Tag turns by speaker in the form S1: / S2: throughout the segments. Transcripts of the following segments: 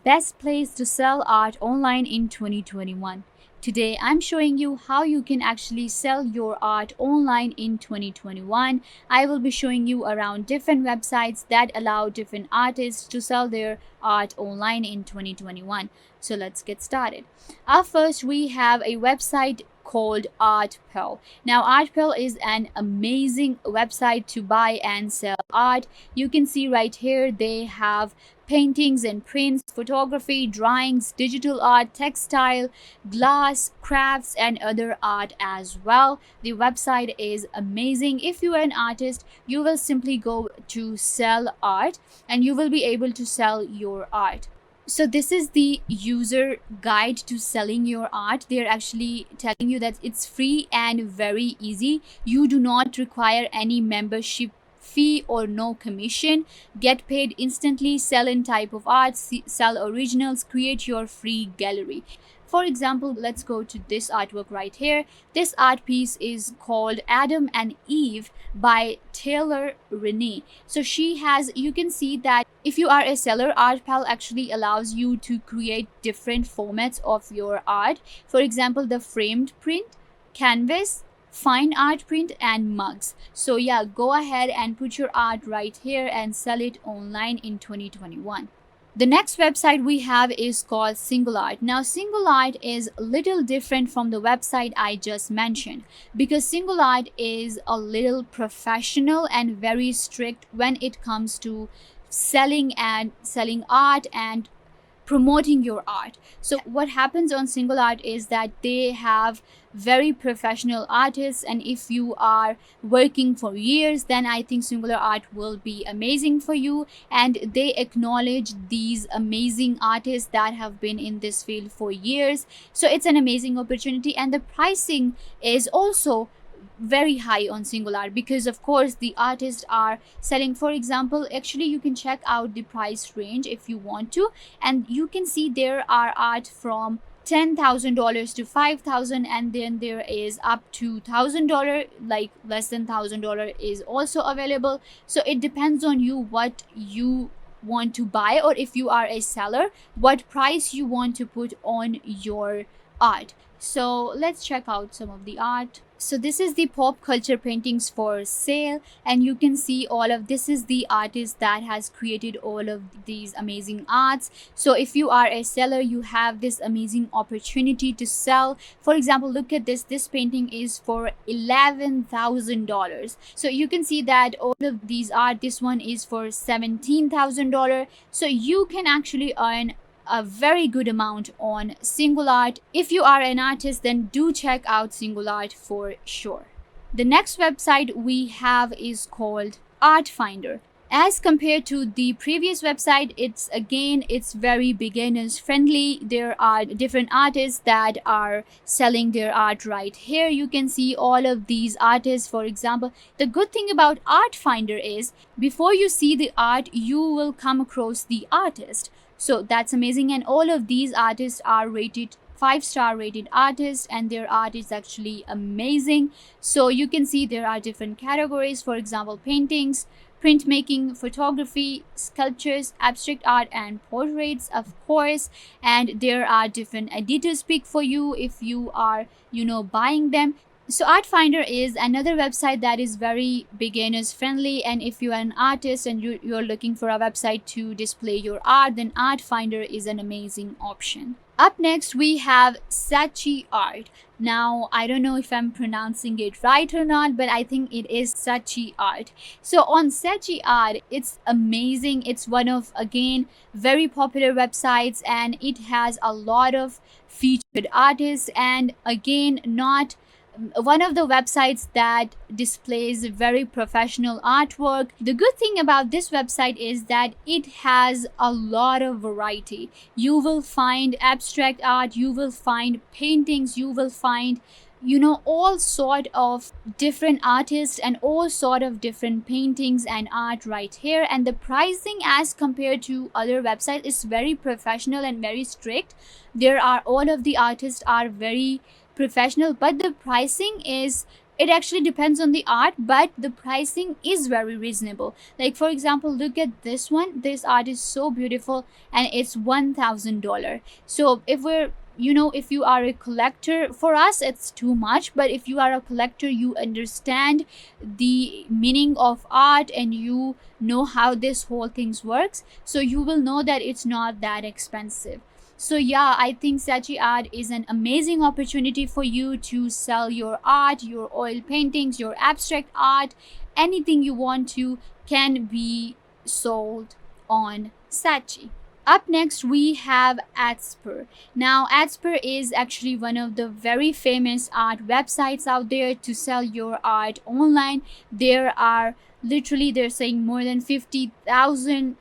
S1: best place to sell art online in 2021. Today, I'm showing you how you can actually sell your art online in 2021. I will be showing you around different websites that allow different artists to sell their art online in 2021. So let's get started. First, we have a website called ArtPal. Now, ArtPal is an amazing website to buy and sell art. You can see right here they have paintings and prints, photography, drawings, digital art, textile, glass, crafts, and other art as well. The website is amazing. If you are an artist, you will simply go to sell art and you will be able to sell your art. So this is the user guide to selling your art. They're actually telling you that it's free and very easy. You do not require any membership fee or no commission. Get paid instantly, sell in type of art, sell originals, create your free gallery. For example, let's go to this artwork right here. This art piece is called Adam and Eve by Taylor Renee. So she has, you can see that if you are a seller, ArtPal actually allows you to create different formats of your art. For example, the framed print, canvas, fine art print, and mugs. So yeah, go ahead and put your art right here and sell it online in 2021. The next website we have is called SingleArt. Now, SingleArt is a little different from the website I just mentioned because SingleArt is a little professional and very strict when it comes to selling art and promoting your art. So what happens on SingleArt is that they have very professional artists, and if you are working for years, then I think SingleArt will be amazing for you, and they acknowledge these amazing artists that have been in this field for years. So it's an amazing opportunity, and the pricing is also very high on SingleArt because of course the artists are selling. For example, actually you can check out the price range if you want to, and you can see there are art from $10,000 to $5,000, and then there is up to $1,000, like less than $1,000 is also available. So it depends on you what you want to buy, or if you are a seller, what price you want to put on your art. So let's check out some of the art. So this is the pop culture paintings for sale, and you can see all of this is the artist that has created all of these amazing arts. So if you are a seller, you have this amazing opportunity to sell. For example, look at this painting is for $11,000. So you can see that all of these art, this one is for $17,000. So you can actually earn a very good amount on SingleArt. If you are an artist, then do check out SingleArt for sure. The next website we have is called Art Finder. As compared to the previous website, it's very beginners friendly. There are different artists that are selling their art right here. You can see all of these artists. For example, the good thing about Art Finder is before you see the art, you will come across the artist. So that's amazing, and all of these artists are rated 5-star rated artists, and their art is actually amazing. So you can see there are different categories. For example, paintings, printmaking, photography, sculptures, abstract art, and portraits, of course. And there are different editors pick for you if you are buying them. So Art Finder is another website that is very beginners friendly, and if you are an artist and you're looking for a website to display your art, then Art Finder is an amazing option. Up next we have SingleArt. Now I don't know if I'm pronouncing it right or not, but I think it is SingleArt. So on SingleArt, it's amazing. It's one of, again, very popular websites, and it has a lot of featured artists, and again, not one of the websites that displays very professional artwork. The good thing about this website is that it has a lot of variety. You will find abstract art, you will find paintings, you will find all sort of different artists and all sort of different paintings and art right here. And the pricing as compared to other websites is very professional and very strict. All of the artists are very professional, but the pricing is It actually depends on the art, but the pricing is very reasonable. Like for example, look at this one. This art is so beautiful and it's $1,000. So if we're, if you are a collector, for us it's too much, but if you are a collector, you understand the meaning of art and you know how this whole things works, so you will know that it's not that expensive. So yeah, I think Sachi Art is an amazing opportunity for you to sell your art, your oil paintings, your abstract art, anything you want to can be sold on Sachi. Up next, we have Asper. Now, Asper is actually one of the very famous art websites out there to sell your art online. There are literally, they're saying more than 50,000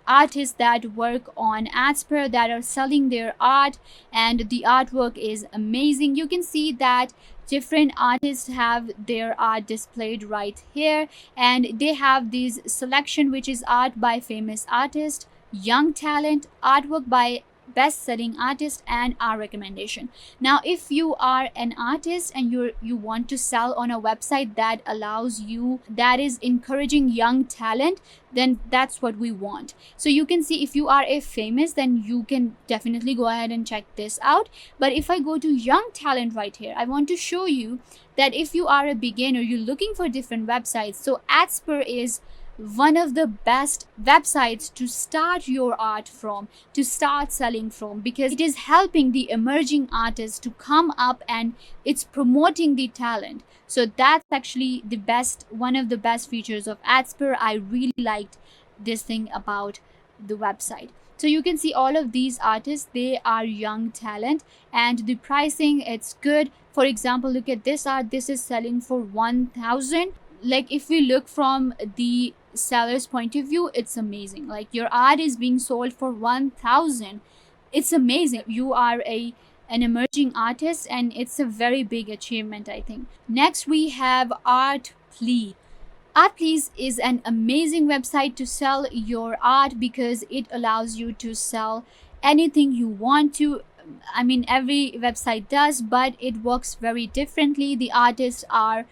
S1: artists that work on Asper that are selling their art, and the artwork is amazing. You can see that different artists have their art displayed right here, and they have this selection which is art by famous artists, young talent, artwork by best-selling artist, and our recommendation. Now if you are an artist and you want to sell on a website that allows you, that is encouraging young talent, then that's what we want. So you can see if you are a famous, then you can definitely go ahead and check this out. But if I go to young talent right here, I want to show you that if you are a beginner, you're looking for different websites, so Asper is one of the best websites to start your art from, to start selling from, because it is helping the emerging artists to come up and it's promoting the talent. So that's actually the best, one of the best features of Asper. I really liked this thing about the website. So you can see all of these artists, they are young talent, and the pricing, it's good. For example, look at this art. This is selling for 1,000. Like if we look from the seller's point of view, it's amazing. Like your art is being sold for 1,000. It's amazing. You are an emerging artist, and it's a very big achievement, I think. Next, we have ArtPal. ArtPal is an amazing website to sell your art because it allows you to sell anything you want to. I mean, every website does, but it works very differently. The artists are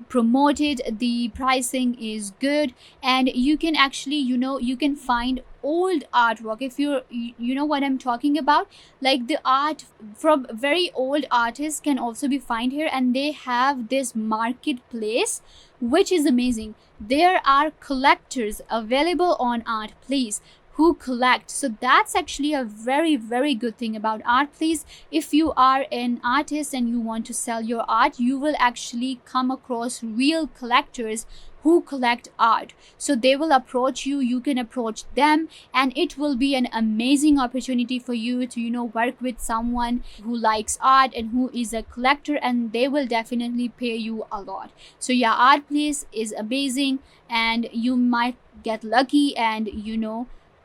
S1: promoted, the pricing is good, and you can actually, you can find old artwork. If you know what I'm talking about, like the art from very old artists can also be found here, and they have this marketplace which is amazing. There are collectors available on ArtPal who collect. So that's actually a very, very good thing about ArtPal. If you are an artist and you want to sell your art, you will actually come across real collectors who collect art. So they will approach you, you can approach them, and it will be an amazing opportunity for you to, work with someone who likes art and who is a collector, and they will definitely pay you a lot. So yeah, ArtPal is amazing, and you might get lucky and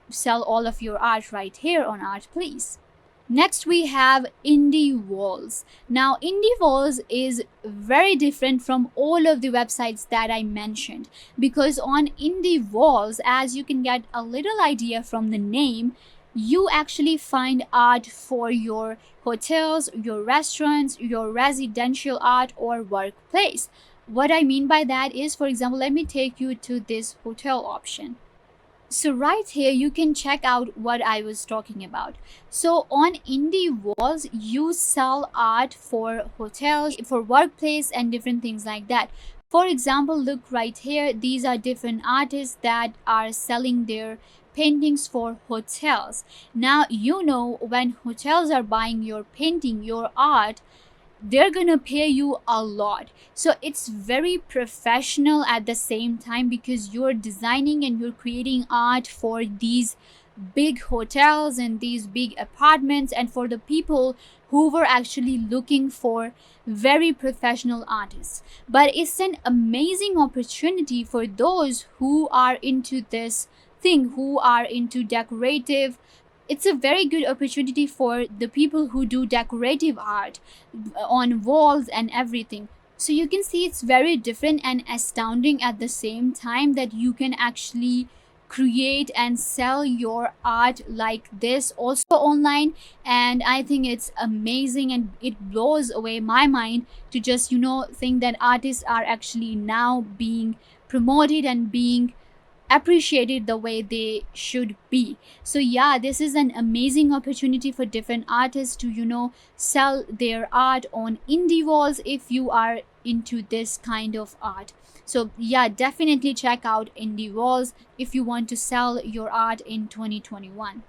S1: sell all of your art right here on ArtPal. Next, we have Indie Walls. Now, Indie Walls is very different from all of the websites that I mentioned, because on Indie Walls, as you can get a little idea from the name, you actually find art for your hotels, your restaurants, your residential art, or workplace. What I mean by that is, for example, let me take you to this hotel option. So right here, you can check out what I was talking about. So on Indie Walls, you sell art for hotels, for workplace, and different things like that. For example, look right here. These are different artists that are selling their paintings for hotels. Now, when hotels are buying your painting, your art, they're gonna pay you a lot. So it's very professional at the same time, because you're designing and you're creating art for these big hotels and these big apartments, and for the people who were actually looking for very professional artists. But it's an amazing opportunity for those who are into this thing, who are into decorative. It's a very good opportunity for the people who do decorative art on walls and everything. So you can see it's very different and astounding at the same time, that you can actually create and sell your art like this also online. And I think it's amazing, and it blows away my mind to just think that artists are actually now being promoted and being appreciated the way they should be. So yeah, this is an amazing opportunity for different artists to sell their art on indie walls if you are into this kind of art. So yeah, definitely check out indie walls if you want to sell your art in 2021.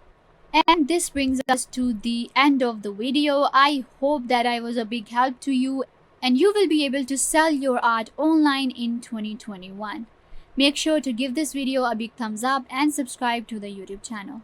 S1: And this brings us to the end of the video. I hope that I was a big help to you and you will be able to sell your art online in 2021. Make sure to give this video a big thumbs up and subscribe to the YouTube channel.